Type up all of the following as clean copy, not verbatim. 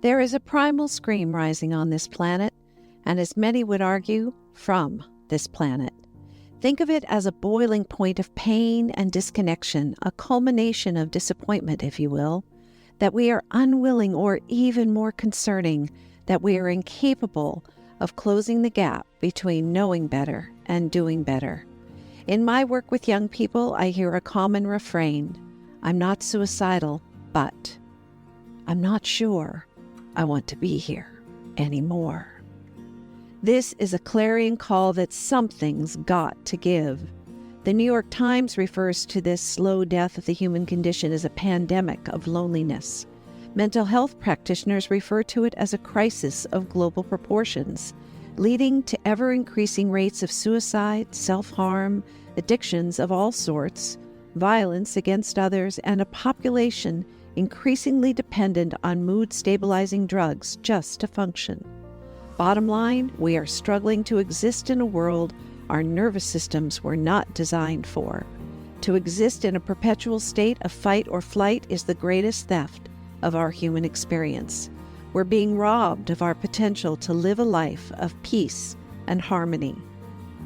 There is a primal scream rising on this planet, and as many would argue, from this planet. Think of it as a boiling point of pain and disconnection, a culmination of disappointment, if you will, that we are unwilling, or even more concerning, that we are incapable of closing the gap between knowing better and doing better. In my work with young people, I hear a common refrain: I'm not suicidal, but I'm not sure I want to be here anymore. This is a clarion call that something's got to give. The New York Times refers to this slow death of the human condition as a pandemic of loneliness. Mental health practitioners refer to it as a crisis of global proportions, leading to ever-increasing rates of suicide, self-harm, addictions of all sorts, violence against others, and a population increasingly dependent on mood-stabilizing drugs just to function. Bottom line, we are struggling to exist in a world our nervous systems were not designed for. To exist in a perpetual state of fight or flight is the greatest theft of our human experience. We're being robbed of our potential to live a life of peace and harmony.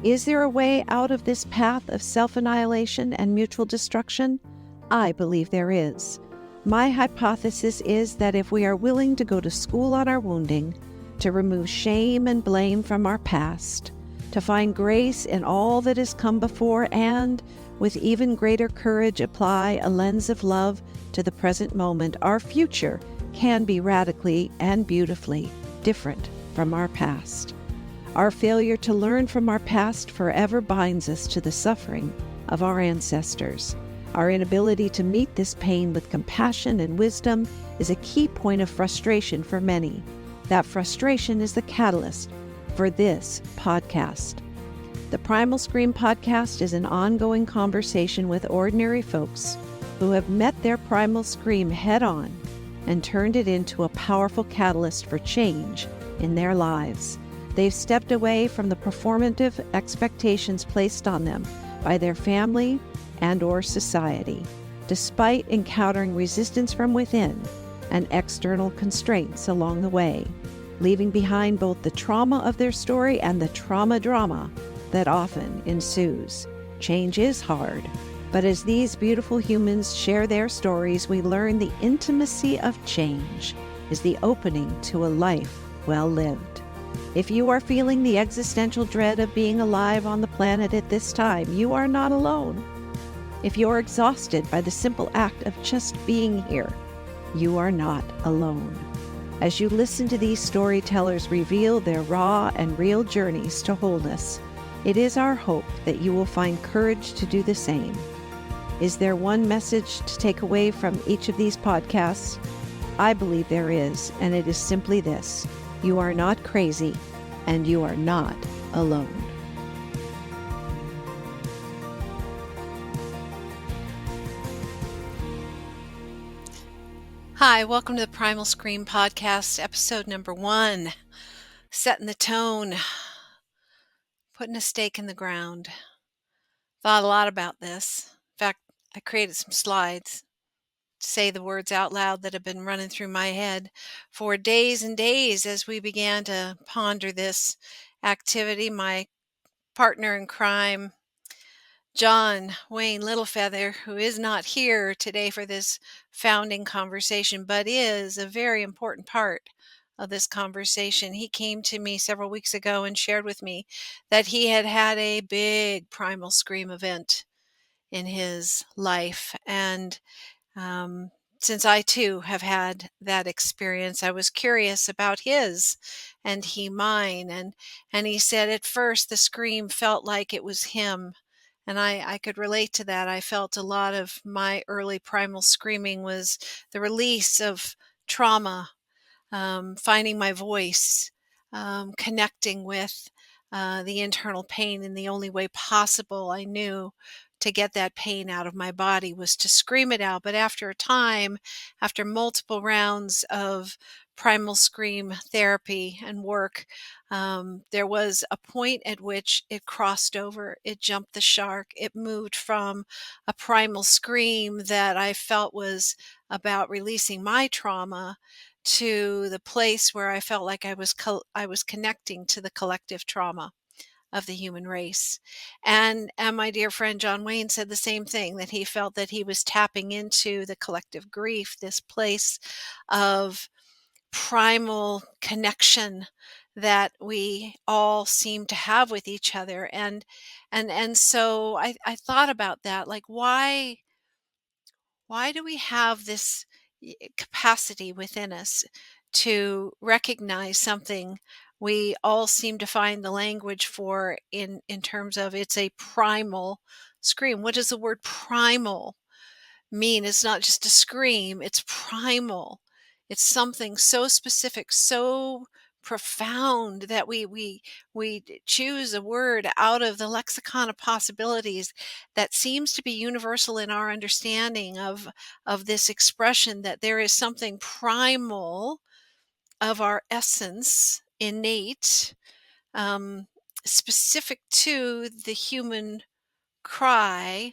Is there a way out of this path of self-annihilation and mutual destruction? I believe there is. My hypothesis is that if we are willing to go to school on our wounding, to remove shame and blame from our past, to find grace in all that has come before, and, with even greater courage, apply a lens of love to the present moment, our future can be radically and beautifully different from our past. Our failure to learn from our past forever binds us to the suffering of our ancestors. Our inability to meet this pain with compassion and wisdom is a key point of frustration for many. That frustration is the catalyst for this podcast. The Primal Scream podcast is an ongoing conversation with ordinary folks who have met their primal scream head-on and turned it into a powerful catalyst for change in their lives. They've stepped away from the performative expectations placed on them by their family and/or society, despite encountering resistance from within and external constraints along the way, leaving behind both the trauma of their story and the trauma drama that often ensues. Change is hard, but as these beautiful humans share their stories, we learn the intimacy of change is the opening to a life well lived. If you are feeling the existential dread of being alive on the planet at this time, you are not alone. If you're exhausted by the simple act of just being here, you are not alone. As you listen to these storytellers reveal their raw and real journeys to wholeness, it is our hope that you will find courage to do the same. Is there one message to take away from each of these podcasts? I believe there is, and it is simply this: you are not crazy, and you are not alone. Hi, welcome to the Primal Scream podcast, episode number 1. Setting the tone, putting a stake in the ground. Thought a lot about this. In fact, I created some slides to say the words out loud that have been running through my head for days and days as we began to ponder this activity. My partner in crime, John Wayne Littlefeather, who is not here today for this founding conversation, but is a very important part of this conversation. He came to me several weeks ago and shared with me that he had had a big primal scream event in his life. And since I too have had that experience, I was curious about his and he mine. And he said at first the scream felt like it was him. And I could relate to that. I felt a lot of my early primal screaming was the release of trauma, finding my voice, connecting with the internal pain in the only way possible I knew to get that pain out of my body was to scream it out. But after a time, after multiple rounds of primal scream therapy and work, there was a point at which it crossed over. It jumped the shark. It moved from a primal scream that I felt was about releasing my trauma to the place where I felt like I was connecting to the collective trauma of the human race. And my dear friend John Wayne said the same thing, that he felt that he was tapping into the collective grief, this place of primal connection that we all seem to have with each other. And so I thought about that, like, why do we have this capacity within us to recognize something we all seem to find the language for, in terms of it's a primal scream? What does the word primal mean? It's not just a scream, it's primal. It's something so specific, so profound, that we choose a word out of the lexicon of possibilities that seems to be universal in our understanding of this expression, that there is something primal of our essence, innate, um, specific to the human cry,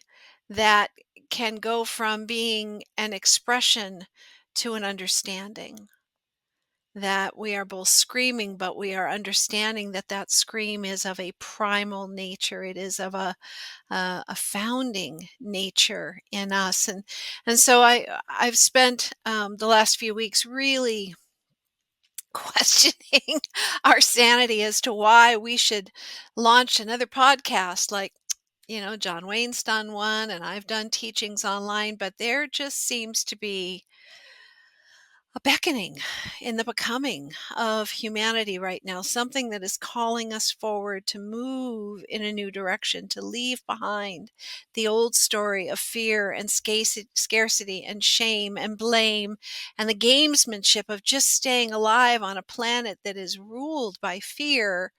that can go from being an expression to an understanding. That we are both screaming, but we are understanding that that scream is of a primal nature. It is of a founding nature in us. And so I've spent the last few weeks really questioning our sanity as to why we should launch another podcast. Like, John Wayne's done one and I've done teachings online, but there just seems to be a beckoning in the becoming of humanity right now, something that is calling us forward to move in a new direction, to leave behind the old story of fear and scarcity and shame and blame and the gamesmanship of just staying alive on a planet that is ruled by fear,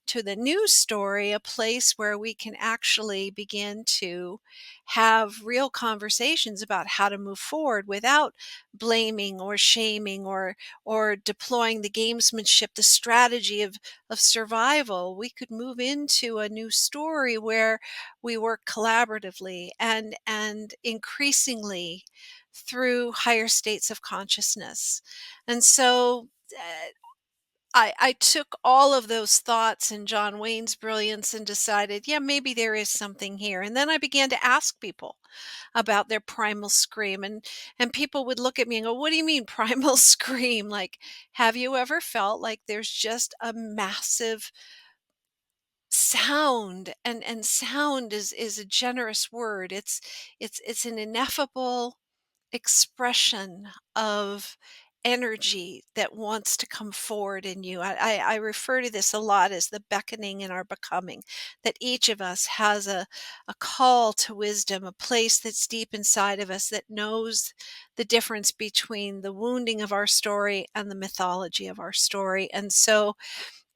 to the new story, a place where we can actually begin to have real conversations about how to move forward without blaming or shaming or deploying the gamesmanship, the strategy of survival. We could move into a new story where we work collaboratively and increasingly through higher states of consciousness. And so I took all of those thoughts and John Wayne's brilliance and decided, yeah, maybe there is something here. And then I began to ask people about their primal scream, and people would look at me and go, "What do you mean primal scream? Like, have you ever felt like there's just a massive sound?" And sound is a generous word. It's an ineffable expression of energy that wants to come forward in you. I refer to this a lot as the beckoning in our becoming, that each of us has a call to wisdom, a place that's deep inside of us that knows the difference between the wounding of our story and the mythology of our story. And so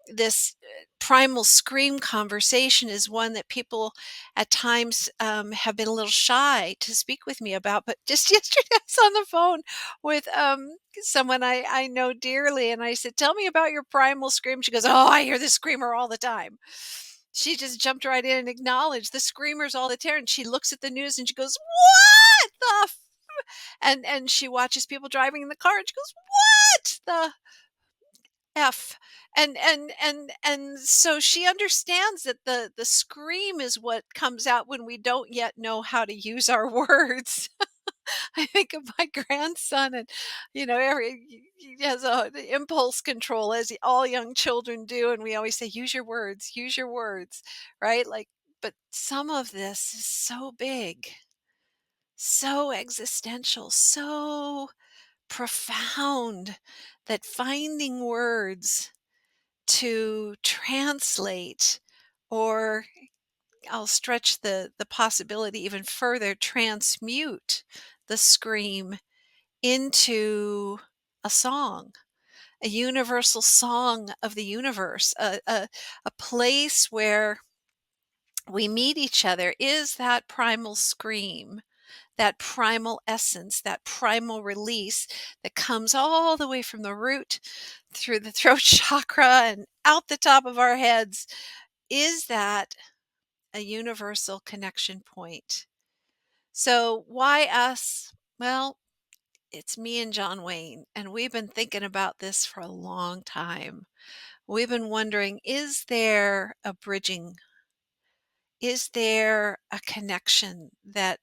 this primal scream conversation is one that people at times have been a little shy to speak with me about. But just yesterday, I was on the phone with someone I know dearly, and I said, "Tell me about your primal scream." She goes, "Oh, I hear the screamer all the time." She just jumped right in and acknowledged the screamers all the time. And she looks at the news and she goes, "What the?" And she watches people driving in the car and she goes, "What the F?" And so she understands that the scream is what comes out when we don't yet know how to use our words. I think of my grandson, and he has a the impulse control, as all young children do, and we always say, use your words, right? Like, but some of this is so big, so existential, so profound, that finding words to translate, or I'll stretch the possibility even further, transmute the scream into a song, a universal song of the universe, a place where we meet each other, is that primal scream, that primal essence, that primal release that comes all the way from the root through the throat chakra and out the top of our heads. Is that a universal connection point? So why us? Well, it's me and John Wayne, and we've been thinking about this for a long time. We've been wondering, is there a connection that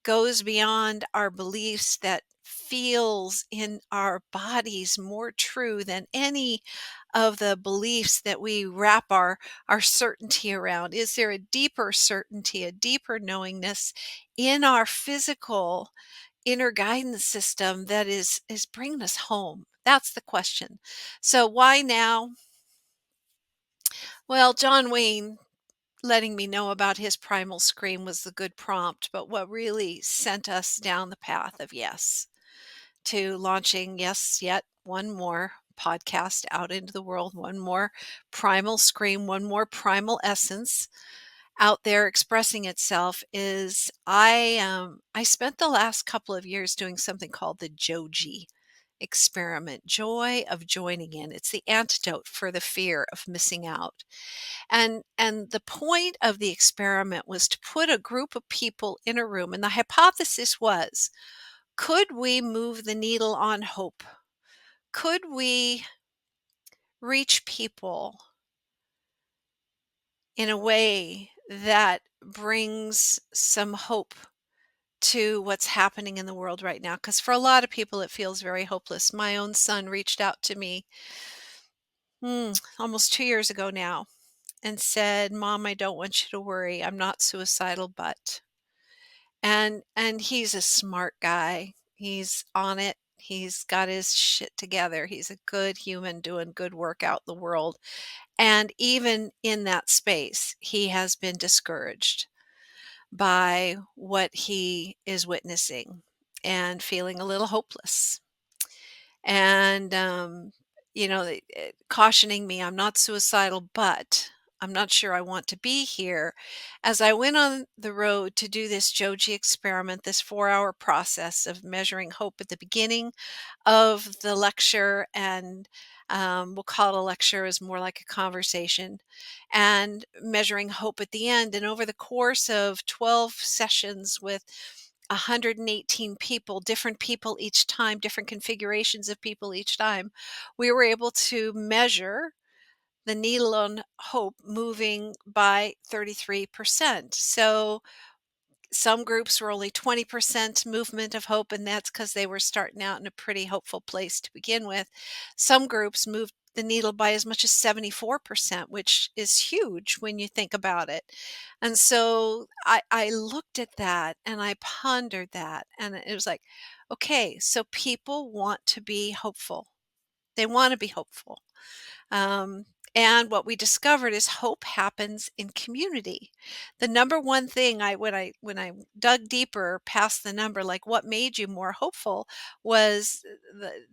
goes beyond our beliefs, that feels in our bodies more true than any of the beliefs that we wrap our certainty around? Is there a deeper certainty, a deeper knowingness in our physical inner guidance system that is bringing us home? That's the question. So why now? Well, John Wayne letting me know about his primal scream was the good prompt, but what really sent us down the path of yes to launching, yes, yet one more podcast out into the world, one more primal scream, one more primal essence out there expressing itself is I spent the last couple of years doing something called the Joji experiment, joy of joining in. It's the antidote for the fear of missing out. And the point of the experiment was to put a group of people in a room, and the hypothesis was, could we move the needle on hope? Could we reach people in a way that brings some hope to what's happening in the world right now? Because for a lot of people, it feels very hopeless. My own son reached out to me almost 2 years ago now and said, "Mom, I don't want you to worry. I'm not suicidal, but..." And he's a smart guy. He's on it. He's got his shit together. He's a good human doing good work out in the world. And even in that space, he has been discouraged by what he is witnessing and feeling a little hopeless. And, cautioning me, I'm not suicidal, but I'm not sure I want to be here. As I went on the road to do this Joji experiment, this 4-hour process of measuring hope at the beginning of the lecture, and we'll call it a lecture, is more like a conversation, and measuring hope at the end. And over the course of 12 sessions with 118 people, different people each time, different configurations of people each time, we were able to measure the needle on hope moving by 33%. So some groups were only 20% movement of hope, and that's because they were starting out in a pretty hopeful place to begin with. Some groups moved the needle by as much as 74%, which is huge when you think about it. And so I looked at that and I pondered that, and it was like, okay, so people want to be hopeful. They want to be hopeful. Um, and what we discovered is hope happens in community. The number one thing when I dug deeper past the number, like what made you more hopeful, was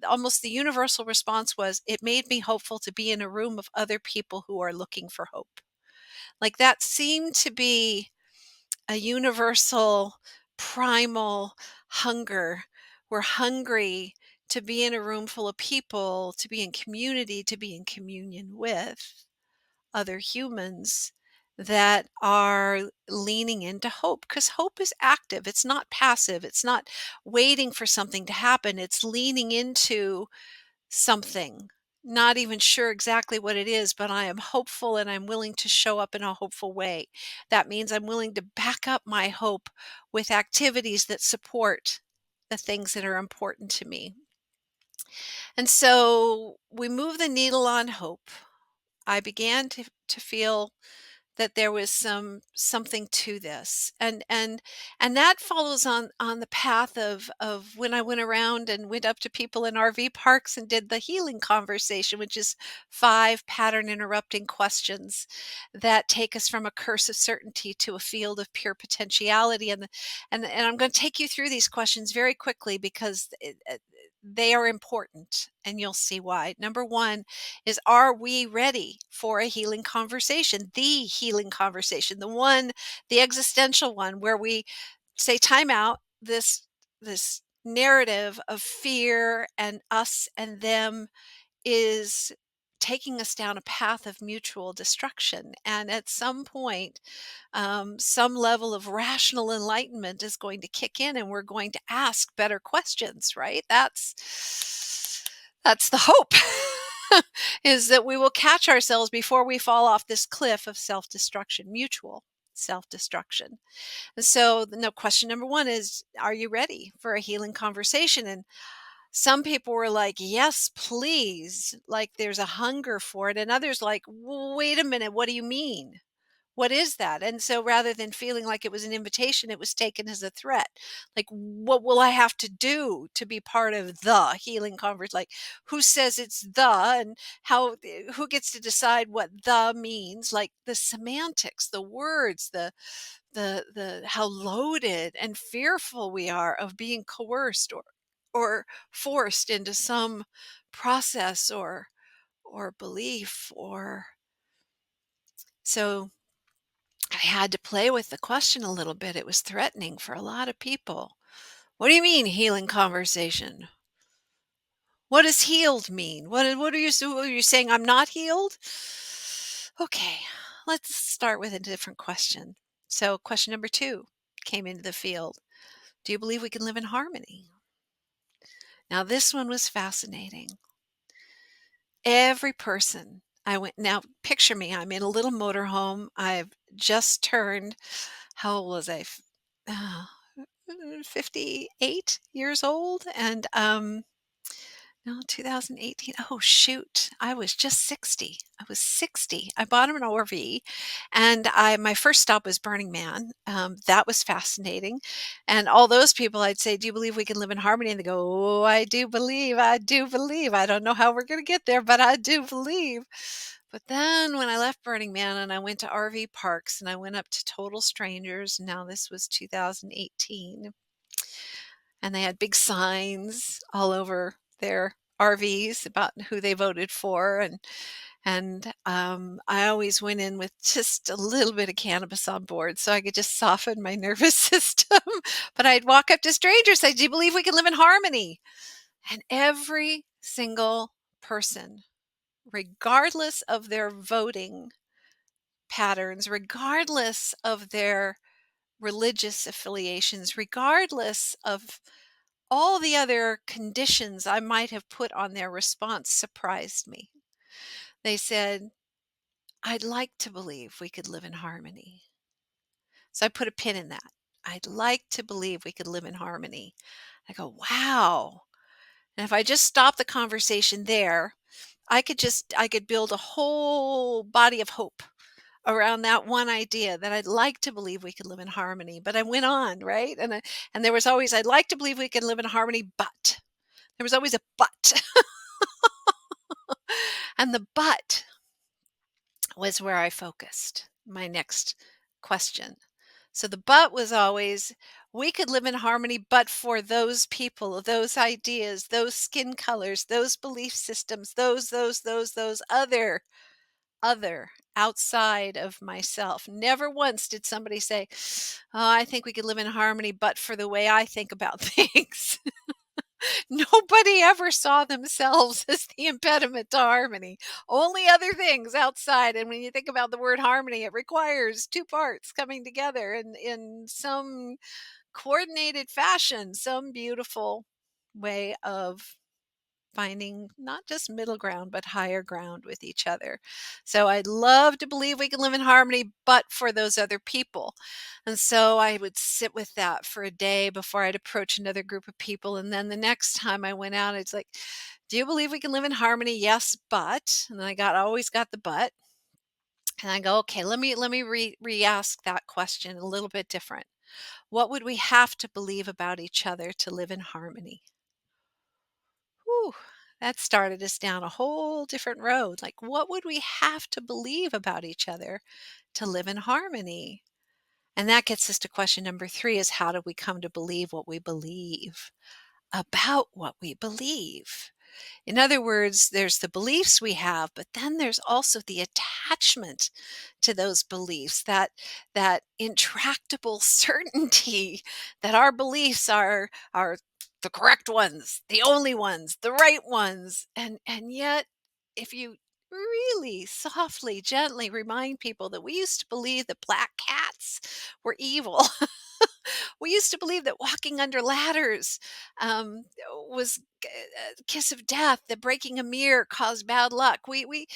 almost the universal response was, it made me hopeful to be in a room of other people who are looking for hope. Like that seemed to be a universal primal hunger. We're hungry to be in a room full of people, to be in community, to be in communion with other humans that are leaning into hope, because hope is active. It's not passive. It's not waiting for something to happen. It's leaning into something, not even sure exactly what it is, but I am hopeful and I'm willing to show up in a hopeful way. That means I'm willing to back up my hope with activities that support the things that are important to me. And so we move the needle on hope. I began to feel that there was something to this, and that follows on the path of when I went around and went up to people in RV parks and did the healing conversation, which is 5 pattern interrupting questions that take us from a curse of certainty to a field of pure potentiality. And I'm going to take you through these questions very quickly because they are important, and you'll see why. Number 1 is, are we ready for a healing conversation? The healing conversation, the existential one, where we say, time out, this narrative of fear and us and them is taking us down a path of mutual destruction. And at some point, some level of rational enlightenment is going to kick in, and we're going to ask better questions, right? That's the hope. Is that we will catch ourselves before we fall off this cliff of self-destruction, mutual self-destruction. And so, no, question number one is, are you ready for a healing conversation? And some people were like, yes, please. Like there's a hunger for it. And others like, wait a minute, what do you mean? What is that? And so rather than feeling like it was an invitation, it was taken as a threat. Like, what will I have to do to be part of the healing conversation? Like, who says it's the, and who gets to decide what the means? Like the semantics, the words, the how loaded and fearful we are of being coerced or forced into some process or belief or so I had to play with the question a little bit. It was threatening for a lot of people. What do you mean healing conversation? What does healed mean? What are you saying I'm not healed? Okay, let's start with a different question. So question number 2 came into the field. Do you believe we can live in harmony? Now this one was fascinating. Every person I went now picture me, I'm in a little motorhome. I've just turned, how old was I? 58 years old, and no, 2018. Oh shoot, I was just 60. I was 60. I bought him an RV, and I my first stop was Burning Man. That was fascinating, and all those people, I'd say, "Do you believe we can live in harmony?" And they go, "Oh, I do believe. I do believe. I don't know how we're going to get there, but I do believe." But then when I left Burning Man and I went to RV parks and I went up to total strangers, now this was 2018, and they had big signs all over their RVs about who they voted for, and I always went in with just a little bit of cannabis on board so I could just soften my nervous system. But I'd walk up to strangers, say, "Do you believe we can live in harmony?" And every single person, regardless of their voting patterns, regardless of their religious affiliations, regardless of all the other conditions I might have put on their response, surprised me. They said, "I'd like to believe we could live in harmony." So I put a pin in that. I'd like to believe we could live in harmony. I go, wow. And if I just stop the conversation there, I could build a whole body of hope around that one idea that I'd like to believe we could live in harmony. But I went on, right? And there was always, I'd like to believe we can live in harmony, but there was always a but. And the but was where I focused my next question. So the but was always, we could live in harmony, but for those people, those ideas, those skin colors, those belief systems, those other outside of myself. Never once did somebody say, "Oh, I think we could live in harmony, but for the way I think about things." Nobody ever saw themselves as the impediment to harmony. Only other things outside. And when you think about the word harmony, it requires two parts coming together in some coordinated fashion, some beautiful way of finding not just middle ground, but higher ground with each other. So I'd love to believe we can live in harmony, but for those other people. And so I would sit with that for a day before I'd approach another group of people. And then the next time I went out, it's like, do you believe we can live in harmony? Yes, but, and then always got the but. And I go, okay, let me re-ask that question a little bit different. What would we have to believe about each other to live in harmony? Whew, that started us down a whole different road. Like, what would we have to believe about each other to live in harmony? And that gets us to question number 3 is, how do we come to believe what we believe about what we believe? In other words, there's the beliefs we have, but then there's also the attachment to those beliefs, that intractable certainty that our beliefs are the correct ones, the only ones, the right ones. And yet if you really softly, gently remind people that we used to believe that black cats were evil. We used to believe that walking under ladders um, was a kiss of death. That breaking a mirror caused bad luck. We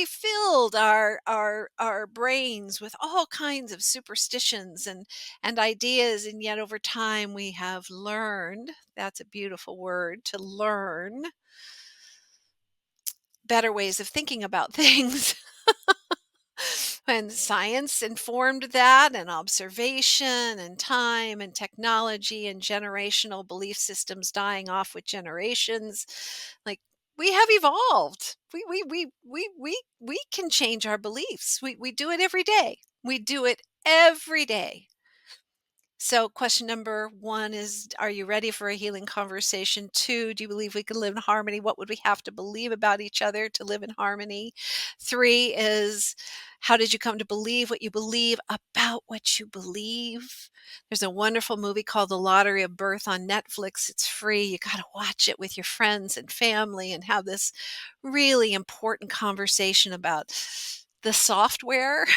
filled our brains with all kinds of superstitions and ideas, and yet over time we have learned. That's a beautiful word, to learn better ways of thinking about things. And science informed that, and observation, and time, and technology, and generational belief systems dying off with generations. Like, we have evolved. We can change our beliefs. We do it every day. We do it every day. So, question number one is, are you ready for a healing conversation? Two, do you believe we can live in harmony? What would we have to believe about each other to live in harmony? Three is, how did you come to believe what you believe about what you believe? There's a wonderful movie called The Lottery of Birth on Netflix. It's free. You got to watch it with your friends and family and have this really important conversation about the software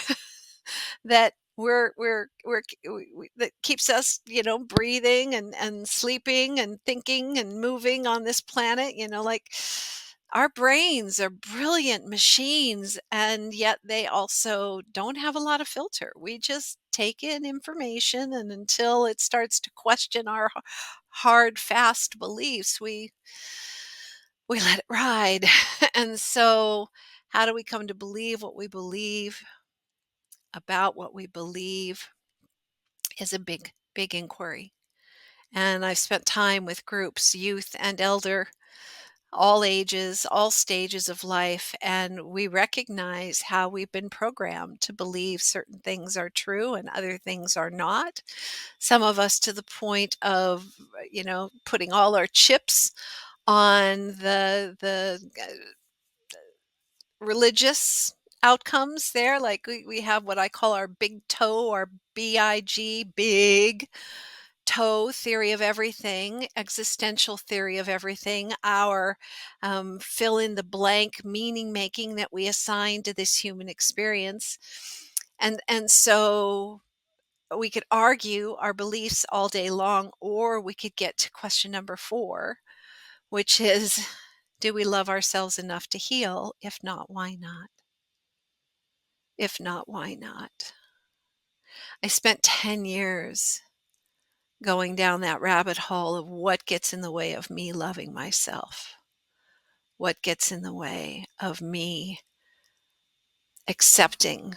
that that keeps us, breathing and sleeping and thinking and moving on this planet. Like, our brains are brilliant machines, and yet they also don't have a lot of filter. We just take in information, and until it starts to question our hard, fast beliefs, we let it ride. And so, how do we come to believe what we believe about what we believe is a big, big inquiry. And I've spent time with groups, youth and elder, all ages, all stages of life, and we recognize how we've been programmed to believe certain things are true and other things are not. Some of us to the point of, putting all our chips on the religious outcomes there. Like, we have what I call our big toe, our big toe theory of everything, existential theory of everything, our fill in the blank meaning making that we assign to this human experience. And so we could argue our beliefs all day long, or we could get to question number four, which is, do we love ourselves enough to heal? If not, why not? If not, why not? I spent 10 years going down that rabbit hole of what gets in the way of me loving myself, what gets in the way of me accepting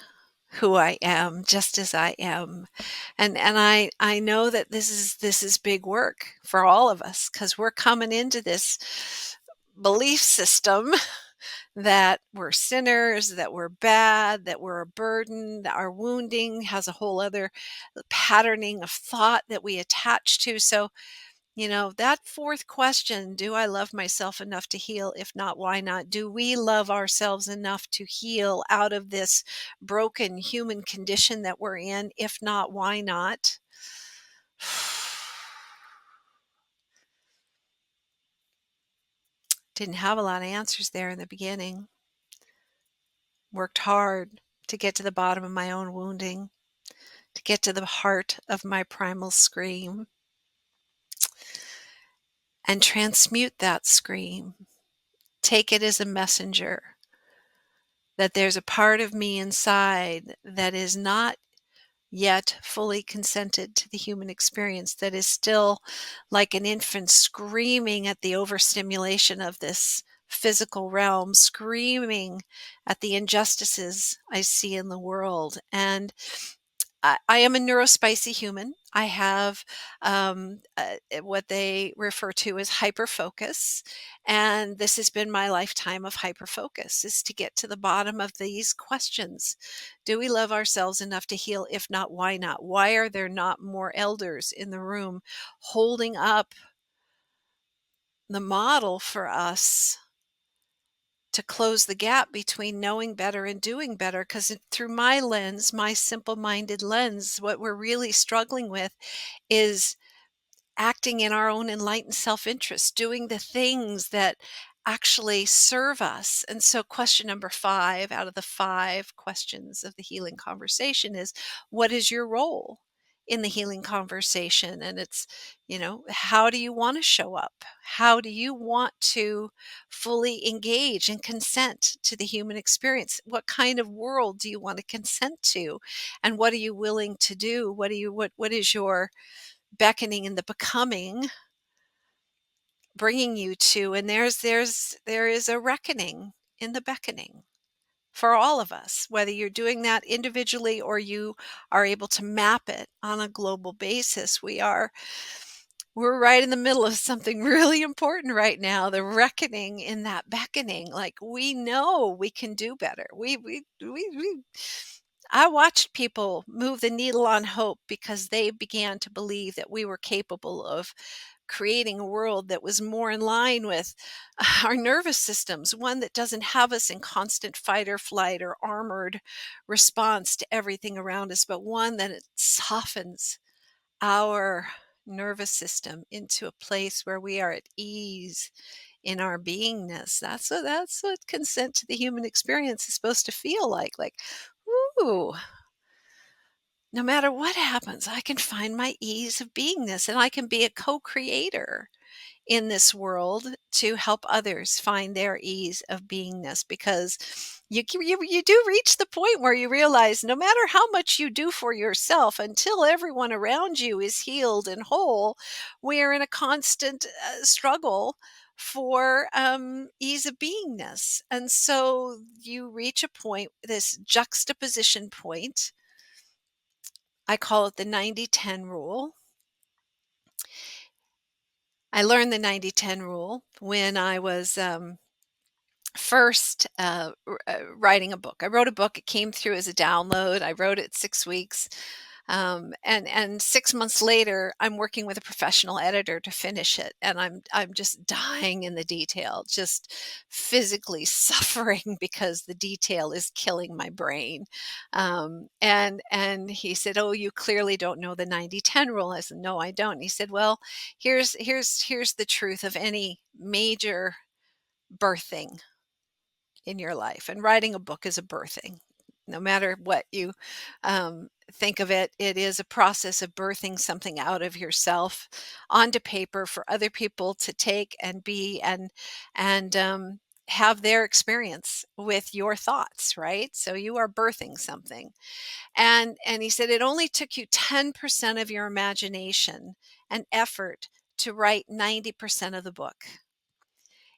who I am just as I am. And I know that this is big work for all of us, because we're coming into this belief system that we're sinners, that we're bad, that we're a burden, that our wounding has a whole other patterning of thought that we attach to. So, that fourth question, do I love myself enough to heal? If not, why not? Do we love ourselves enough to heal out of this broken human condition that we're in? If not, why not? Didn't have a lot of answers there in the beginning. Worked hard to get to the bottom of my own wounding, to get to the heart of my primal scream, and transmute that scream. Take it as a messenger that there's a part of me inside that is not yet fully consented to the human experience, that is still like an infant screaming at the overstimulation of this physical realm, screaming at the injustices I see in the world. And I am a neurospicy human. I have what they refer to as hyperfocus. And this has been my lifetime of hyperfocus, is to get to the bottom of these questions. Do we love ourselves enough to heal? If not, why not? Why are there not more elders in the room holding up the model for us to close the gap between knowing better and doing better? Because through my lens, my simple-minded lens, what we're really struggling with is acting in our own enlightened self-interest, doing the things that actually serve us. And so, question number 5 out of the 5 questions of the healing conversation is, what is your role in the healing conversation? And it's, how do you want to show up? How do you want to fully engage and consent to the human experience? What kind of world do you want to consent to? And what are you willing to do? What is your beckoning and the becoming bringing you to? And there is a reckoning in the beckoning for all of us, whether you're doing that individually or you are able to map it on a global basis. We're right in the middle of something really important right now, the reckoning in that beckoning. Like, we know we can do better. We I watched people move the needle on hope because they began to believe that we were capable of creating a world that was more in line with our nervous systems, one that doesn't have us in constant fight or flight or armored response to everything around us, but one that it softens our nervous system into a place where we are at ease in our beingness. That's what consent to the human experience is supposed to feel like. Like, ooh, no matter what happens, I can find my ease of beingness and I can be a co-creator in this world to help others find their ease of beingness, because you do reach the point where you realize no matter how much you do for yourself, until everyone around you is healed and whole, we're in a constant struggle for ease of beingness. And so you reach a point, this juxtaposition point. I call it the 90-10 rule. I learned the 90-10 rule when I was first writing a book. I wrote a book. It came through as a download. I wrote it 6 weeks. And 6 months later, I'm working with a professional editor to finish it, and I'm just dying in the detail, just physically suffering because the detail is killing my brain. And he said, "Oh, you clearly don't know the 90-10 rule." I said, "No, I don't." And he said, "Well, here's the truth of any major birthing in your life, and writing a book is a birthing. No matter what you think of it, it is a process of birthing something out of yourself onto paper for other people to take and be and have their experience with your thoughts, right? So you are birthing something." And he said it only took you 10% of your imagination and effort to write 90% of the book.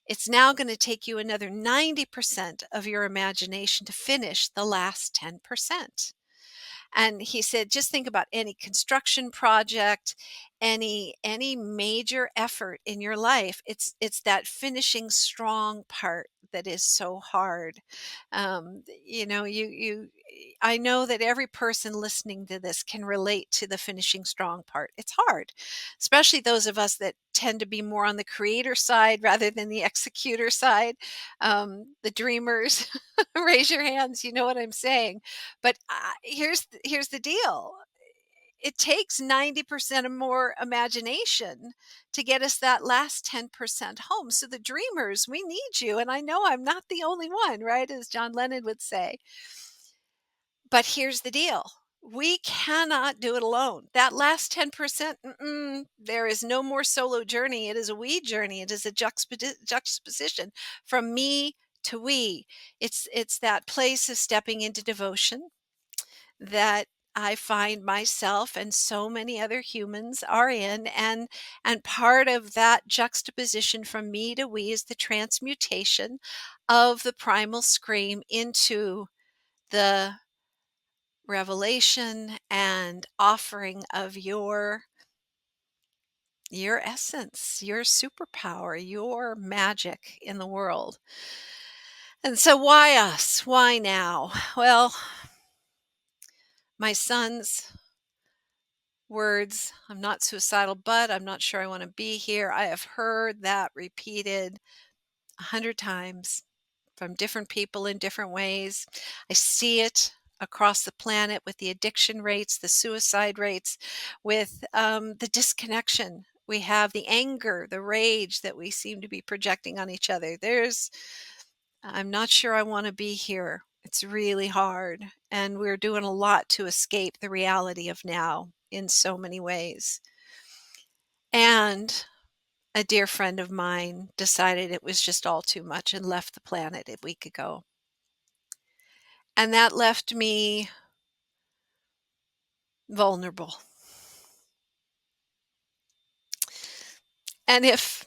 It's now going to take you another 90% of your imagination to finish the last 10%. And he said, just think about any construction project, any major effort in your life. It's that finishing strong part that is so hard. You I know that every person listening to this can relate to the finishing strong part. It's hard, especially those of us that tend to be more on the creator side rather than the executor side. The dreamers, raise your hands. You know what I'm saying. But here's the deal. It takes 90% or more imagination to get us that last 10% home. So the dreamers, we need you. And I know I'm not the only one, right? As John Lennon would say. But here's the deal. We cannot do it alone. That last 10%, there is no more solo journey. It is a we journey. It is a juxtaposition from me to we. It's that place of stepping into devotion that I find myself and so many other humans are in. And part of that juxtaposition from me to we is the transmutation of the primal scream into the revelation and offering of your essence, your superpower, your magic in the world. And so why us? Why now? Well, my son's words, "I'm not suicidal, but I'm not sure I want to be here." I have heard that repeated 100 times from different people in different ways. I see it across the planet with the addiction rates, the suicide rates, with the disconnection We have the anger, the rage that we seem to be projecting on each other. I'm not sure I want to be here. It's really hard. And we're doing a lot to escape the reality of now in so many ways. And a dear friend of mine decided it was just all too much and left the planet a week ago. And that left me vulnerable. And if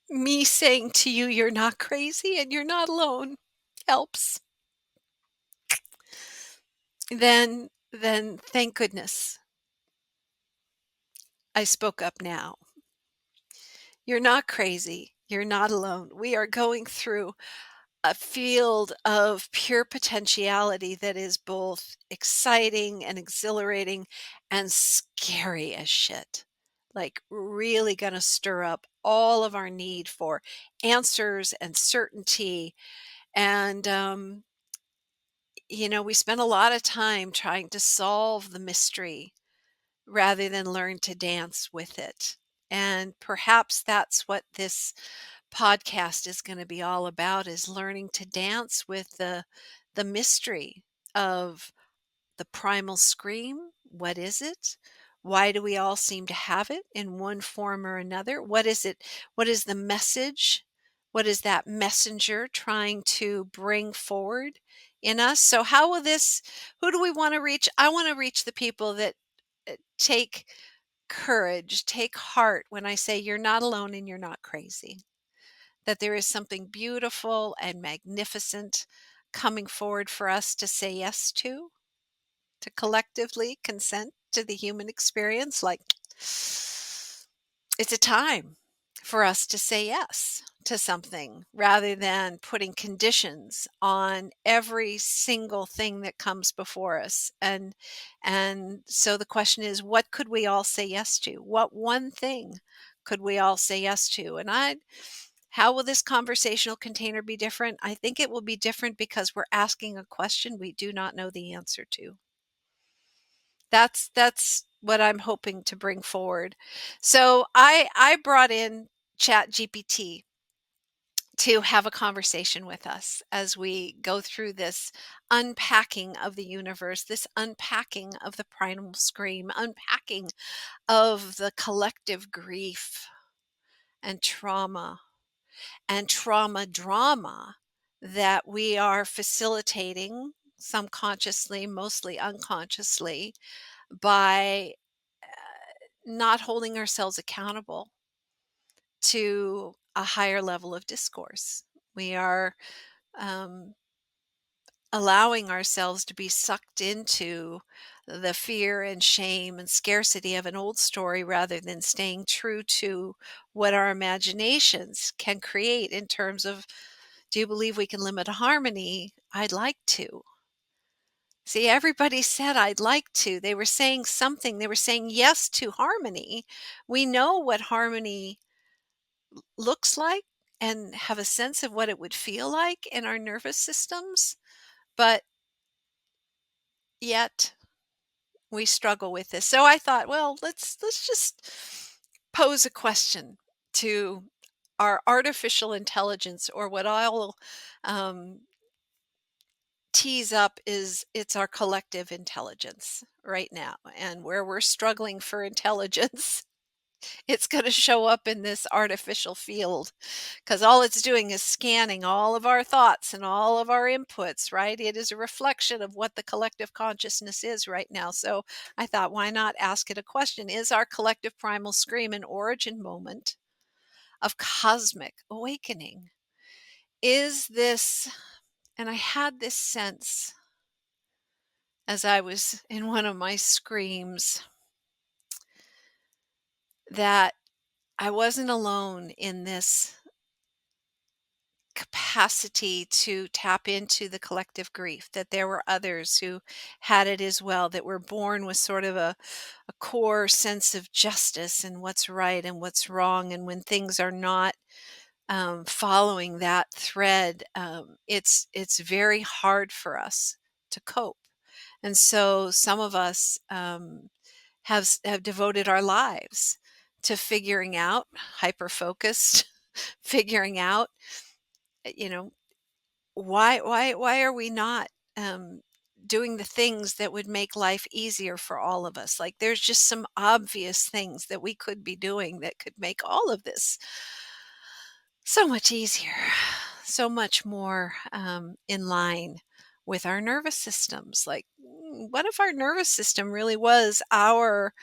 me saying to you, you're not crazy and you're not alone helps, then thank goodness I spoke up now. You're not crazy. You're not alone. We are going through a field of pure potentiality that is both exciting and exhilarating and scary as shit. Like, really going to stir up all of our need for answers and certainty. And, we spend a lot of time trying to solve the mystery rather than learn to dance with it. And perhaps that's what this podcast is going to be all about, is learning to dance with the mystery of the primal scream. What is it? Why do we all seem to have it in one form or another? What is it? What is the message? What is that messenger trying to bring forward in us? So how will this, who do we want to reach? I want to reach the people that take courage, take heart when I say you're not alone and you're not crazy, that there is something beautiful and magnificent coming forward for us to say yes to collectively consent to the human experience. Like, it's a time for us to say yes to something rather than putting conditions on every single thing that comes before us. And so the question is, what could we all say yes to? What one thing could we all say yes to? How will this conversational container be different? I think it will be different because we're asking a question we do not know the answer to. That's what I'm hoping to bring forward. So I brought in Chat GPT to have a conversation with us as we go through this unpacking of the universe, this unpacking of the primal scream, unpacking of the collective grief and trauma drama that we are facilitating, some consciously, mostly unconsciously, by not holding ourselves accountable to a higher level of discourse. We are um, allowing ourselves to be sucked into the fear and shame and scarcity of an old story rather than staying true to what our imaginations can create in terms of, do you believe we can limit harmony? I'd like to. See, everybody said I'd like to. They were saying something. They were saying yes to harmony. We know what harmony looks like and have a sense of what it would feel like in our nervous systems, but yet we struggle with this. So I thought, well, let's just pose a question to our artificial intelligence, or what I'll um, tease up is, it's our collective intelligence right now, and where we're struggling for intelligence. It's going to show up in this artificial field, because all it's doing is scanning all of our thoughts and all of our inputs, right? It is a reflection of what the collective consciousness is right now. So I thought, why not ask it a question? Is our collective primal scream an origin moment of cosmic awakening? Is this, and I had this sense as I was in one of my screams, that I wasn't alone in this capacity to tap into the collective grief, that there were others who had it as well, that were born with sort of a core sense of justice and what's right and what's wrong. And when things are not following that thread, it's very hard for us to cope. And so some of us have devoted our lives to figuring out, hyper focused, figuring out, you know, why are we not um, doing the things that would make life easier for all of us? Like there's just some obvious things that we could be doing that could make all of this so much easier, so much more in line with our nervous systems. Like, what if our nervous system really was our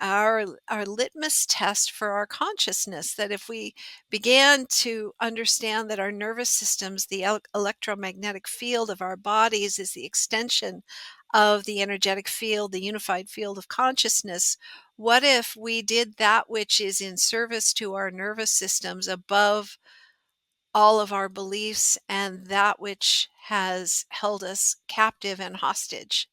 litmus test for our consciousness? That if we began to understand that our nervous systems, the electromagnetic field of our bodies, is the extension of the energetic field, the unified field of consciousness, what if we did that which is in service to our nervous systems above all of our beliefs and that which has held us captive and hostage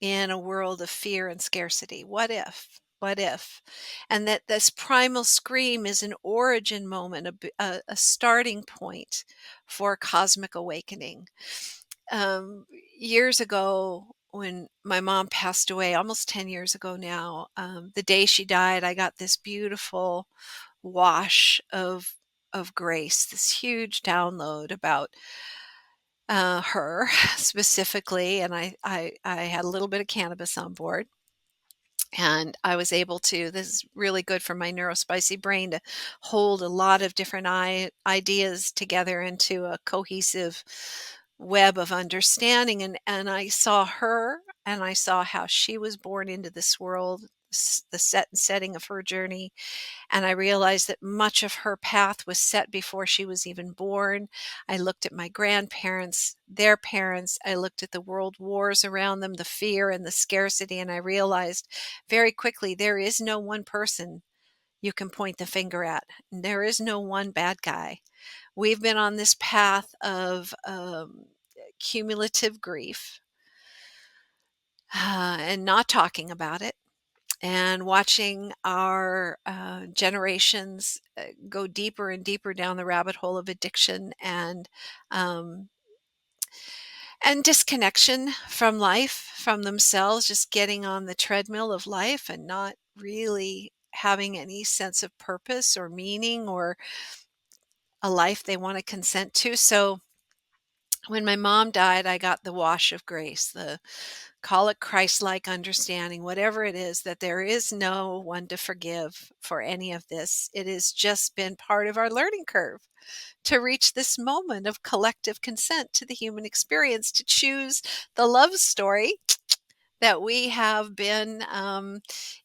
in a world of fear and scarcity? What if? What if? And that this primal scream is an origin moment, a starting point for cosmic awakening. Um, Years ago, when my mom passed away, almost 10 years ago now, the day she died, I got this beautiful wash of grace, this huge download about her specifically, and I had a little bit of cannabis on board, and I was able to. This is really good for my neurospicy brain to hold a lot of different ideas together into a cohesive web of understanding. And I saw her, and I saw how she was born into this world, the set and setting of her journey, and I realized that much of her path was set before she was even born. I looked at my grandparents, their parents. I looked at the world wars around them, the fear and the scarcity. And I realized very quickly there is no one person you can point the finger at. There is no one bad guy. We've been on this path of cumulative grief and not talking about it, and watching our generations go deeper and deeper down the rabbit hole of addiction um, and disconnection from life, from themselves, just getting on the treadmill of life and not really having any sense of purpose or meaning or a life they want to consent to. So when my mom died, I got the wash of grace, the call it Christ-like understanding, whatever it is, that there is no one to forgive for any of this. It has just been part of our learning curve to reach this moment of collective consent to the human experience, to choose the love story that we have been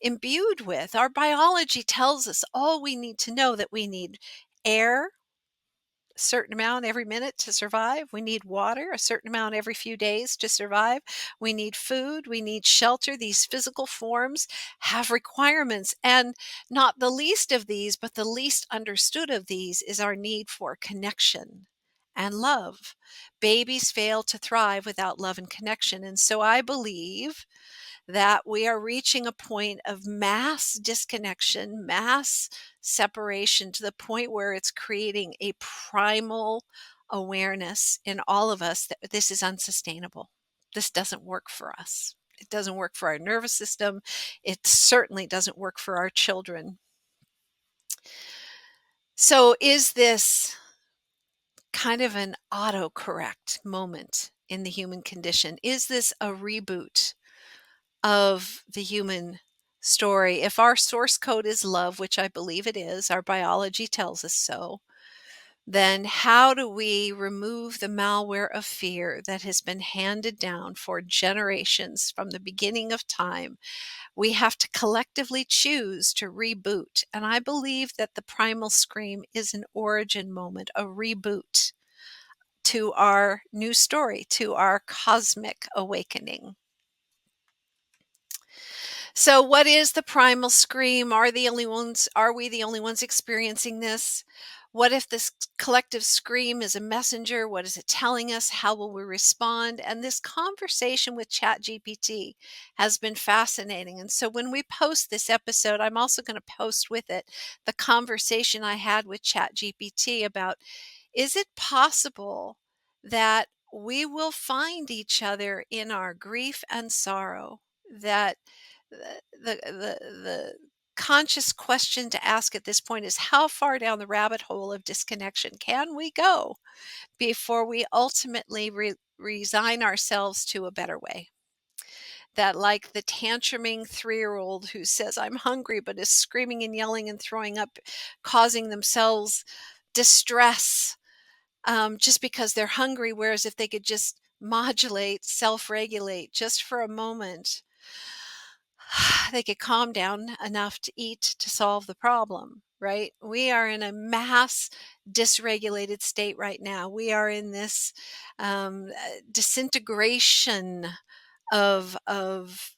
imbued with. Our biology tells us all we need to know: that we need air, a certain amount every minute to survive. We need water, a certain amount every few days to survive. We need food. We need shelter. These physical forms have requirements. And not the least of these, but the least understood of these, is our need for connection and love. Babies fail to thrive without love and connection. And so I believe that we are reaching a point of mass disconnection, mass separation, to the point where it's creating a primal awareness in all of us that this is unsustainable. This doesn't work for us. It doesn't work for our nervous system. It certainly doesn't work for our children. So, is this kind of an autocorrect moment in the human condition? Is this a reboot of the human story? If our source code is love, which I believe it is, our biology tells us so, then how do we remove the malware of fear that has been handed down for generations from the beginning of time? We have to collectively choose to reboot. And I believe that the primal scream is an origin moment, a reboot to our new story, to our cosmic awakening. So what is the primal scream? Are we the only ones experiencing this? What if this collective scream is a messenger? What is it telling us? How will we respond? And this conversation with ChatGPT has been fascinating. And so when we post this episode, I'm also going to post with it the conversation I had with ChatGPT about, is it possible that we will find each other in our grief and sorrow? That the conscious question to ask at this point is, how far down the rabbit hole of disconnection can we go before we ultimately resign ourselves to a better way? That, like the tantruming 3-year-old who says, I'm hungry, but is screaming and yelling and throwing up, causing themselves distress just because they're hungry. Whereas if they could just modulate, self regulate just for a moment, they could calm down enough to eat to solve the problem, right? We are in a mass dysregulated state right now. We are in this disintegration of of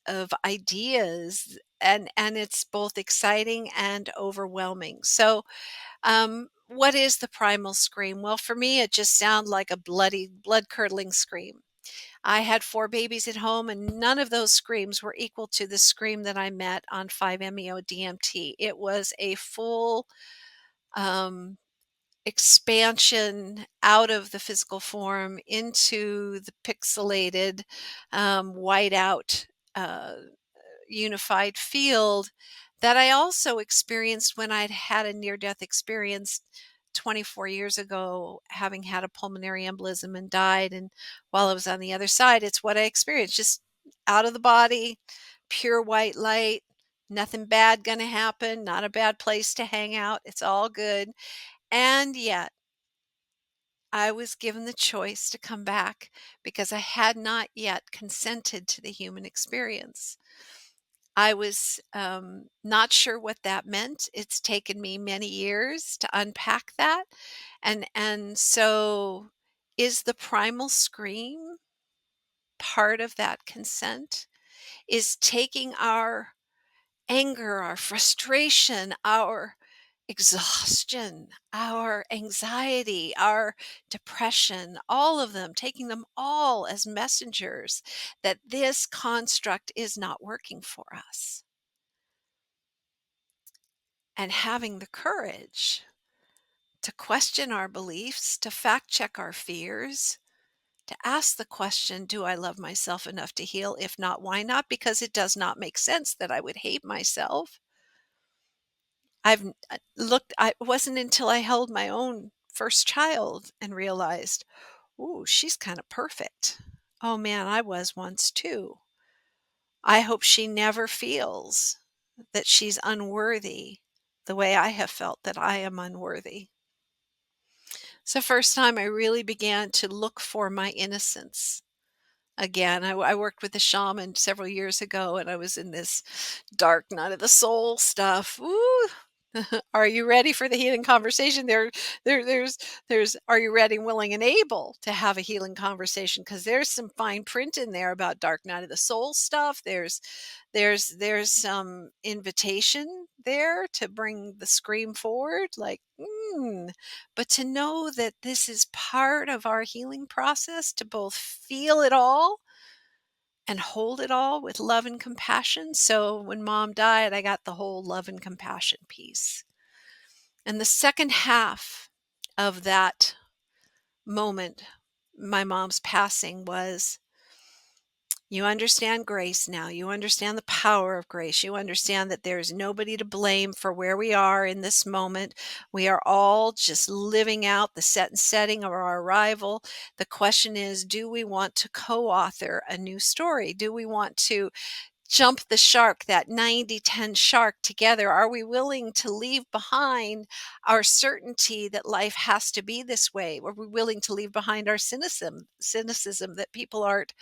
of ideas, and it's both exciting and overwhelming. So what is the primal scream? Well, for me it just sounds like a bloody, blood curdling scream. I had 4 babies at home, and none of those screams were equal to the scream that I met on 5-MeO DMT. It was a full um, expansion out of the physical form into the pixelated, white out, unified field that I also experienced when I'd had a near death experience 24 years ago, having had a pulmonary embolism and died. And while I was on the other side, it's what I experienced, just out of the body, pure white light, nothing bad going to happen, not a bad place to hang out. It's all good. And yet, I was given the choice to come back because I had not yet consented to the human experience. I was not sure what that meant. It's taken me many years to unpack that. And so is the primal scream part of that consent? Is taking our anger, our frustration, our exhaustion, our anxiety, our depression, all of them, taking them all as messengers that this construct is not working for us. And having the courage to question our beliefs, to fact check our fears, to ask the question, do I love myself enough to heal? If not, why not? Because it does not make sense that I would hate myself. It wasn't until I held my own first child and realized, ooh, she's kind of perfect. Oh man, I was once too. I hope she never feels that she's unworthy the way I have felt that I am unworthy. It's the first time I really began to look for my innocence again. I worked with a shaman several years ago, and I was in this dark night of the soul stuff. Ooh. Are you ready for the healing conversation? There's are you ready, willing, and able to have a healing conversation? Because there's some fine print in there about dark night of the soul stuff. There's some invitation there to bring the scream forward, like, but to know that this is part of our healing process, to both feel it all and hold it all with love and compassion. So when mom died, I got the whole love and compassion piece. And the second half of that moment, my mom's passing, was, you understand grace now. You understand the power of grace. You understand that there's nobody to blame for where we are in this moment. We are all just living out the set and setting of our arrival. The question is, do we want to co-author a new story? Do we want to jump the shark, that 90-10 shark together? Are we willing to leave behind our certainty that life has to be this way? Are we willing to leave behind our cynicism that people aren't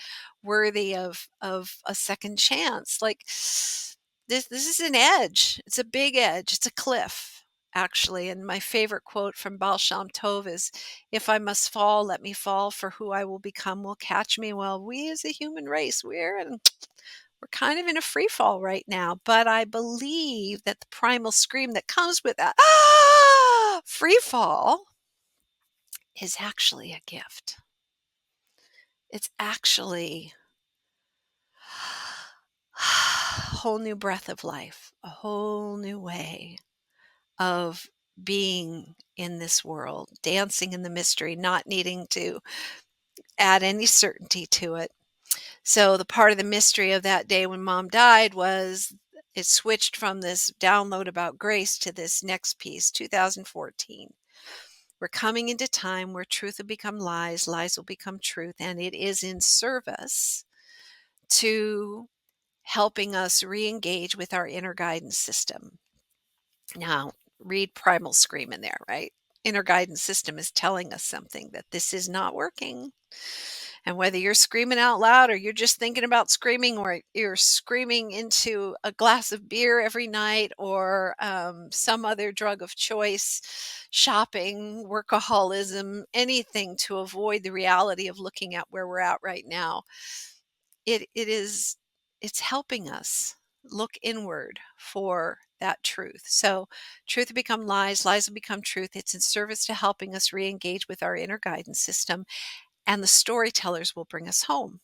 worthy of a second chance? Like, this is an edge. It's a big edge. It's a cliff, actually. And my favorite quote from Baal Shem Tov is, if I must fall, let me fall, for who I will become will catch me. Well, we as a human race, we're kind of in a free fall right now, but I believe that the primal scream that comes with that free fall is actually a gift. It's actually a whole new breath of life, a whole new way of being in this world, dancing in the mystery, not needing to add any certainty to it. So the part of the mystery of that day when mom died was It switched from this download about grace to this next piece, 2014. We're coming into time where truth will become lies, lies will become truth, and it is in service to helping us re-engage with our inner guidance system. Now, read Primal Scream in there, right? Inner guidance system is telling us something, that this is not working. And whether you're screaming out loud or you're just thinking about screaming, or you're screaming into a glass of beer every night, or some other drug of choice, shopping, workaholism, anything to avoid the reality of looking at where we're at right now, it's helping us look inward for that truth. So truth will become lies, lies will become truth. It's in service to helping us re-engage with our inner guidance system, and the storytellers will bring us home.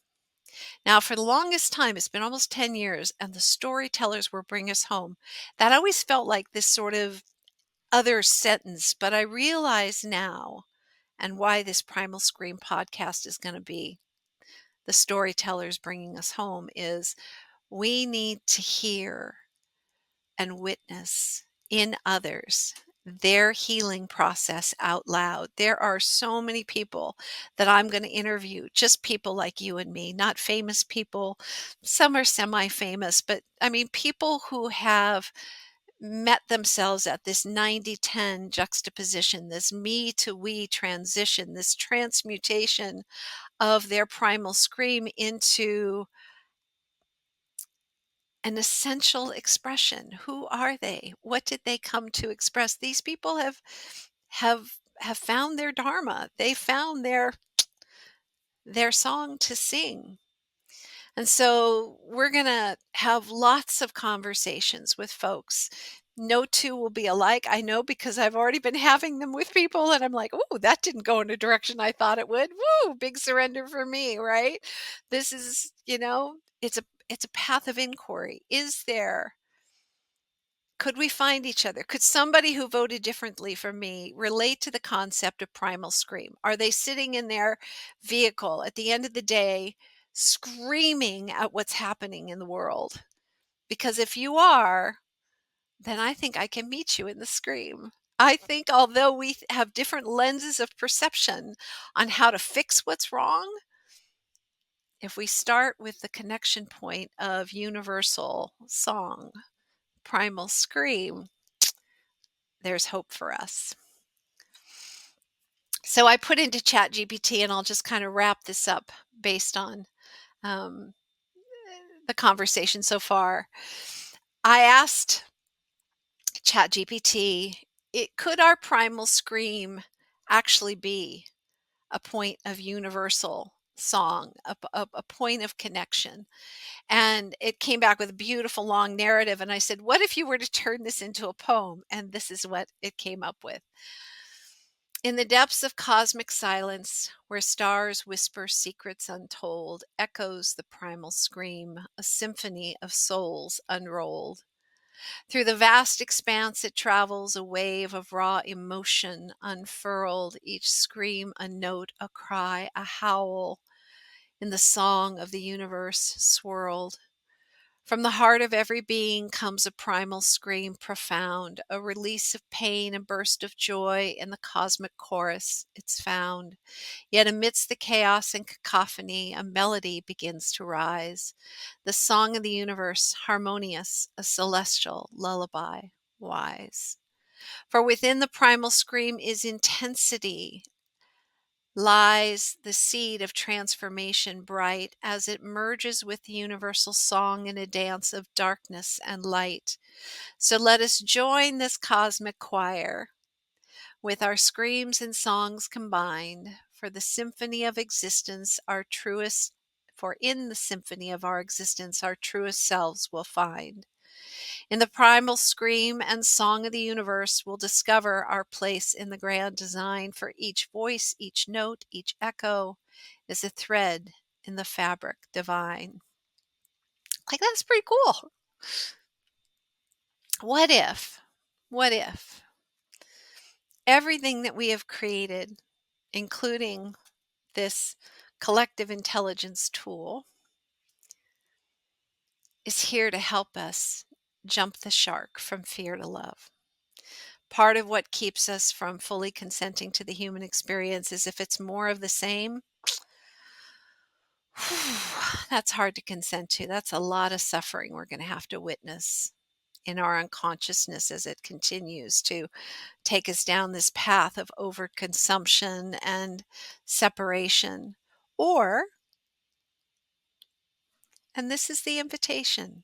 Now, for the longest time, it's been almost 10 years, and the storytellers will bring us home. That always felt like this sort of other sentence, but I realize now, and why this Primal Scream podcast is going to be the storytellers bringing us home, is we need to hear and witness in others their healing process out loud. There are so many people that I'm going to interview, just people like you and me, not famous people. Some are semi-famous, but I mean, people who have met themselves at this 90-10 juxtaposition, this me to we transition, this transmutation of their primal scream into an essential expression. Who are they? What did they come to express? These people have found their dharma. They found their song to sing. And so we're going to have lots of conversations with folks. No two will be alike. I know, because I've already been having them with people and I'm like, "Oh, that didn't go in a direction I thought it would." Woo, big surrender for me, right? This is, it's a path of inquiry. Could we find each other? Could somebody who voted differently from me relate to the concept of primal scream? Are they sitting in their vehicle at the end of the day screaming at what's happening in the world? Because if you are, then I think I can meet you in the scream. I think although we have different lenses of perception on how to fix what's wrong, if we start with the connection point of universal song, primal scream, there's hope for us. So I put into ChatGPT, and I'll just kind of wrap this up based on um, the conversation so far. I asked ChatGPT, could our primal scream actually be a point of universal song, a point of connection? And it came back with a beautiful long narrative. And I said, what if you were to turn this into a poem? And this is what it came up with. In the depths of cosmic silence, where stars whisper secrets untold, echoes the primal scream, a symphony of souls unrolled. Through the vast expanse it travels, a wave of raw emotion unfurled, each scream a note, a cry, a howl, in the song of the universe swirled. From the heart of every being comes a primal scream profound, a release of pain, a burst of joy in the cosmic chorus it's found. Yet amidst the chaos and cacophony, a melody begins to rise. The song of the universe, harmonious, a celestial lullaby, wise. For within the primal scream is intensity, lies the seed of transformation bright as it merges with the universal song in a dance of darkness and light. So let us join this cosmic choir with our screams and songs combined for the symphony of existence, for in the symphony of our existence, our truest selves will find. In the primal scream and song of the universe, we'll discover our place in the grand design, for each voice, each note, each echo is a thread in the fabric divine. Like, that's pretty cool. What if everything that we have created, including this collective intelligence tool, is here to help us jump the shark from fear to love. Part of what keeps us from fully consenting to the human experience is if it's more of the same, that's hard to consent to. That's a lot of suffering we're going to have to witness in our unconsciousness as it continues to take us down this path of overconsumption and separation. Or, and this is the invitation,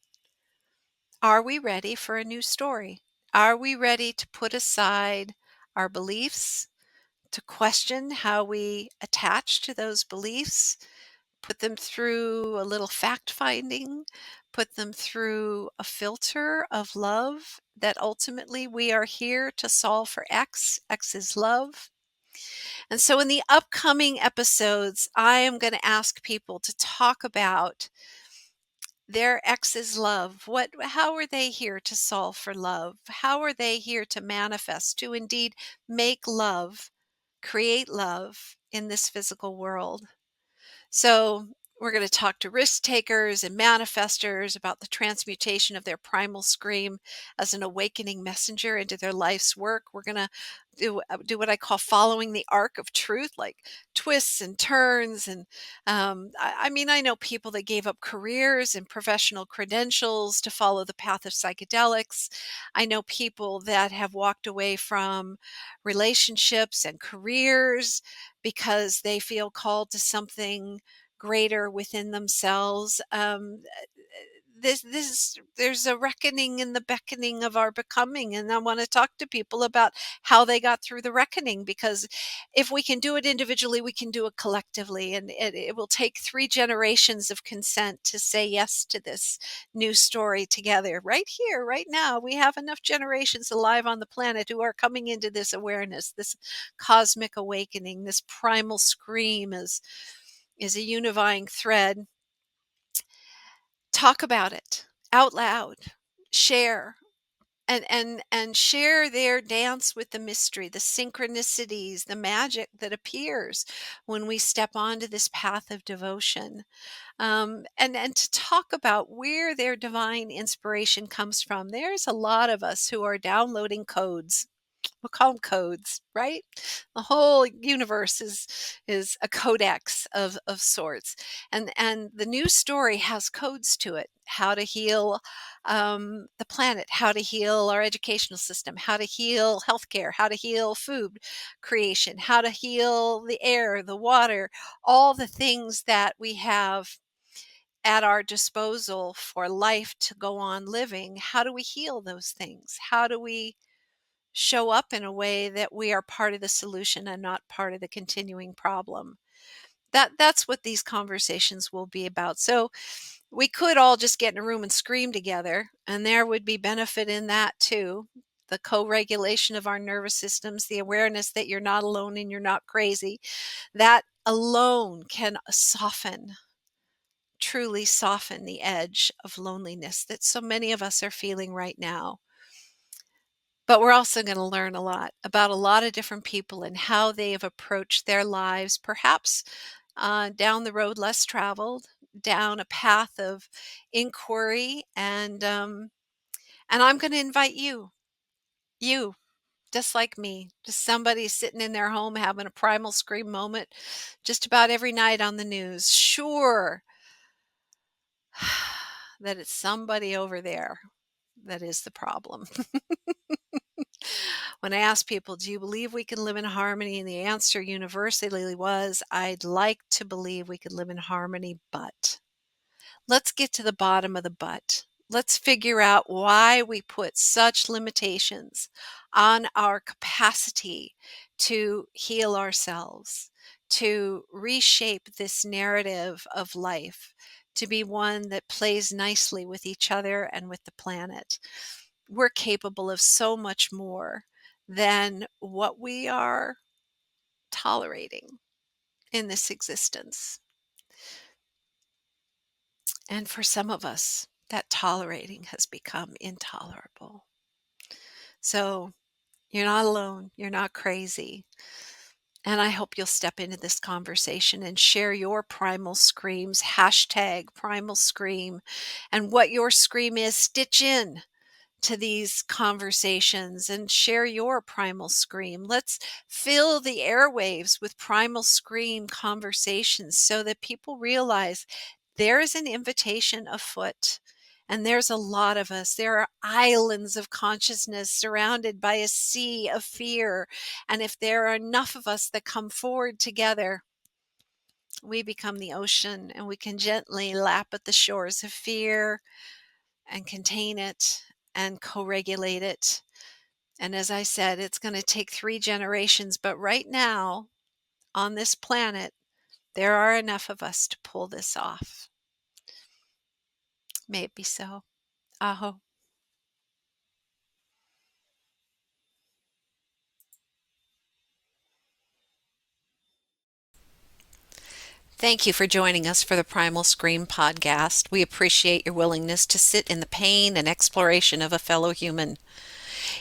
are we ready for a new story? Are we ready to put aside our beliefs, to question how we attach to those beliefs, put them through a little fact finding, put them through a filter of love that ultimately we are here to solve for X? X is love. And so in the upcoming episodes, I am going to ask people to talk about their ex's love. How are they here to solve for love? How are they here to manifest, to indeed make love, create love in this physical world? So, we're going to talk to risk takers and manifestors about the transmutation of their primal scream as an awakening messenger into their life's work. We're going to do what I call following the arc of truth, like twists and turns. And I mean, I know people that gave up careers and professional credentials to follow the path of psychedelics. I know people that have walked away from relationships and careers because they feel called to something greater within themselves. There's a reckoning in the beckoning of our becoming, and I want to talk to people about how they got through the reckoning, because if we can do it individually, we can do it collectively, and it will take 3 generations of consent to say yes to this new story together. Right here, right now, we have enough generations alive on the planet who are coming into this awareness, this cosmic awakening. This primal scream is a unifying thread. Talk about it out loud. Share and share their dance with the mystery, the synchronicities, the magic that appears when we step onto this path of devotion. And to talk about where their divine inspiration comes from. There's a lot of us who are downloading codes. We'll call them codes, right? The whole universe is a codex of sorts, and the new story has codes to it. How to heal the planet, how to heal our educational system, how to heal healthcare, how to heal food creation, how to heal the air, the water, all the things that we have at our disposal for life to go on living. How do we heal those things? How do we show up in a way that we are part of the solution and not part of the continuing problem? That's what these conversations will be about. So we could all just get in a room and scream together, and there would be benefit in that too. The co-regulation of our nervous systems, the awareness that you're not alone and you're not crazy, that alone can soften, truly soften the edge of loneliness that so many of us are feeling right now. But we're also going to learn a lot about a lot of different people and how they have approached their lives, perhaps down the road less traveled, down a path of inquiry. And I'm going to invite you, just like me, just somebody sitting in their home having a primal scream moment just about every night on the news. Sure that it's somebody over there that is the problem. When I asked people, do you believe we can live in harmony? And the answer universally was, I'd like to believe we could live in harmony, but let's get to the bottom of the but. Let's figure out why we put such limitations on our capacity to heal ourselves, to reshape this narrative of life, to be one that plays nicely with each other and with the planet. We're capable of so much more than what we are tolerating in this existence. And for some of us, that tolerating has become intolerable. So you're not alone. You're not crazy. And I hope you'll step into this conversation and share your primal screams, hashtag primal scream, and what your scream is. Stitch in to these conversations and share your primal scream. Let's fill the airwaves with primal scream conversations so that people realize there is an invitation afoot. And there's a lot of us. There are islands of consciousness surrounded by a sea of fear. And if there are enough of us that come forward together, we become the ocean, and we can gently lap at the shores of fear and contain it and co-regulate it. And as I said, it's going to take 3 generations, but right now on this planet, there are enough of us to pull this off. May it be so. Aho. Thank you for joining us for the Primal Scream podcast. We appreciate your willingness to sit in the pain and exploration of a fellow human.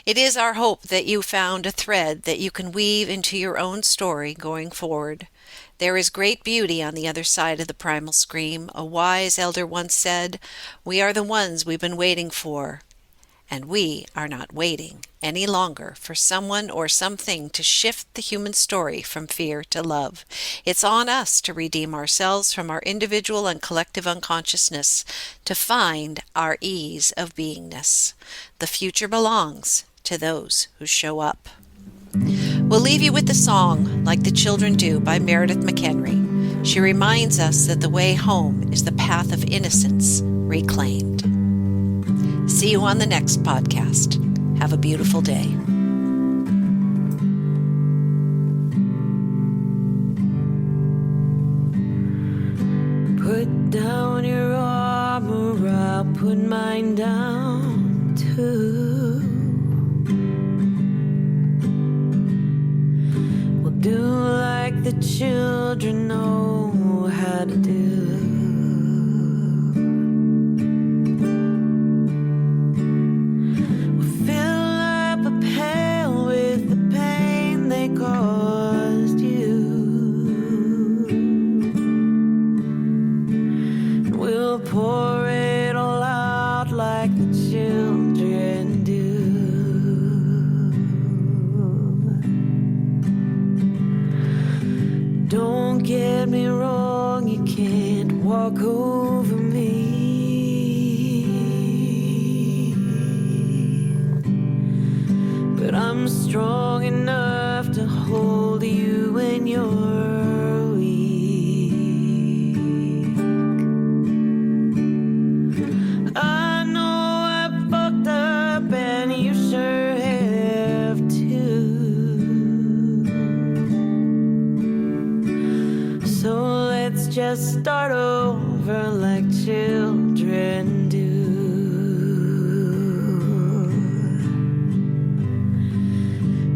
It is our hope that you found a thread that you can weave into your own story going forward. There is great beauty on the other side of the primal scream. A wise elder once said, "We are the ones we've been waiting for." And we are not waiting any longer for someone or something to shift the human story from fear to love. It's on us to redeem ourselves from our individual and collective unconsciousness, to find our ease of beingness. The future belongs to those who show up. We'll leave you with the song Like the Children Do by Meredith McHenry. She reminds us that the way home is the path of innocence reclaimed. See you on the next podcast. Have a beautiful day. Put down your armor, I'll put mine down too. We'll do like the children know how to do. Caused you. We'll pour it all out like the children do. Don't get me wrong, you can't walk over me. But I'm strong enough to hold you when you're weak. I know I fucked up and you sure have too. So let's just start over like children do.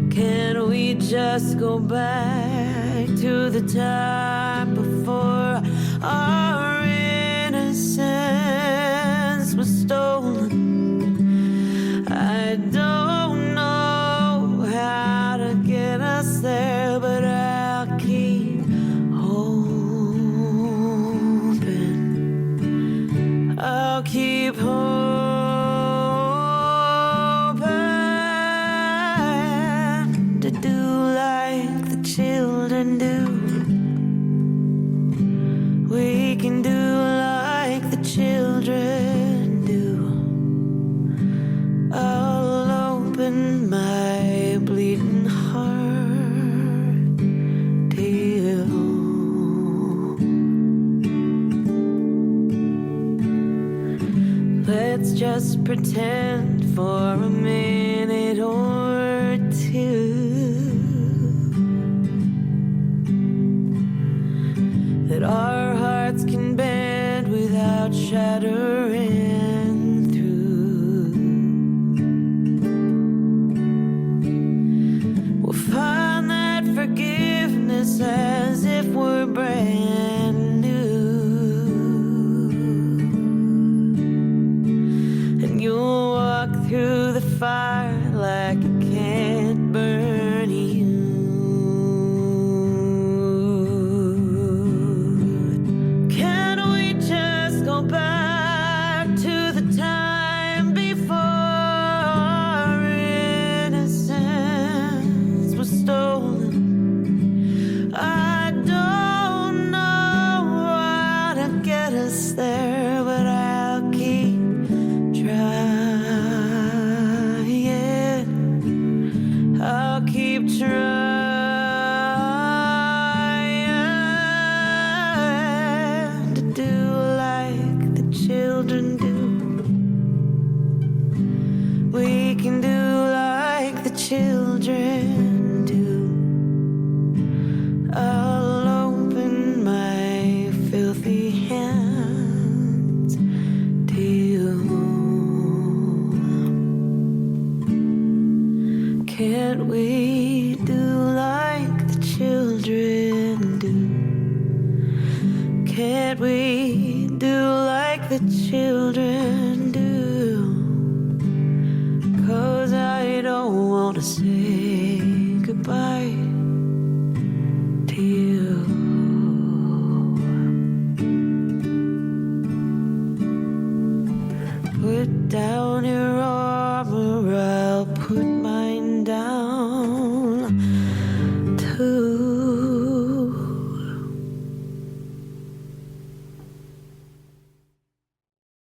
Can we just go back to the time before our innocence was stolen? I don't know how to get us there, but I'll keep hoping. I'll keep hoping. Children do. We can do like the children do. I'll open my bleeding heart to you. Let's just pretend for a minute or two that our hearts can bend without shattering through. We'll find that forgiveness as if we're brand new. And you'll walk through the fire like it can't burn you. Back to that we do like the children.